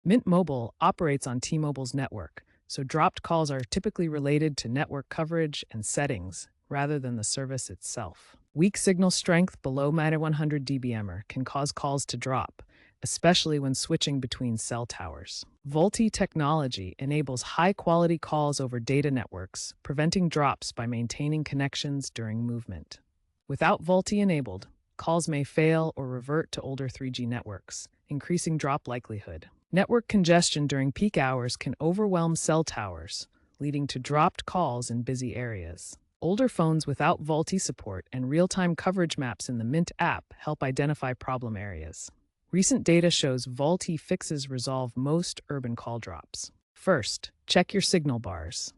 Mint Mobile operates on T-Mobile's network, so dropped calls are typically related to network coverage and settings rather than the service itself. Weak signal strength below 100 dBm can cause calls to drop, especially when switching between cell towers. VoLTE technology enables high-quality calls over data networks, preventing drops by maintaining connections during movement. Without VoLTE enabled, calls may fail or revert to older 3G networks, increasing drop likelihood. Network congestion during peak hours can overwhelm cell towers, leading to dropped calls in busy areas. Older phones without VoLTE support and real-time coverage maps in the Mint app help identify problem areas. Recent data shows VoLTE fixes resolve most urban call drops. First, check your signal bars.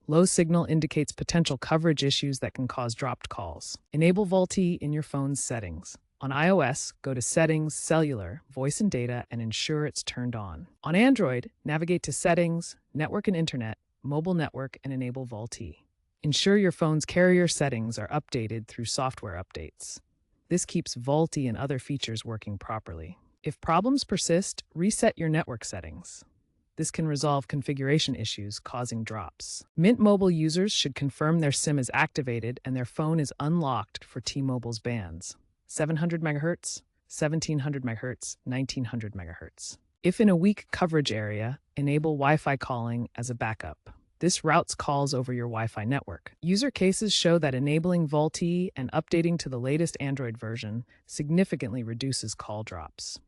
Low signal indicates potential coverage issues that can cause dropped calls. Enable VoLTE in your phone's settings. On iOS, go to Settings, Cellular, Voice and Data, and ensure it's turned on. On Android, navigate to Settings, Network and Internet, Mobile Network, and enable VoLTE. Ensure your phone's carrier settings are updated through software updates. This keeps VoLTE and other features working properly. If problems persist, reset your network settings. This can resolve configuration issues causing drops. Mint Mobile users should confirm their SIM is activated and their phone is unlocked for T-Mobile's bands: 700 MHz, 1700 MHz, 1900 MHz. If in a weak coverage area, enable Wi-Fi calling as a backup. This routes calls over your Wi-Fi network. User cases show that enabling VoLTE and updating to the latest Android version significantly reduces call drops.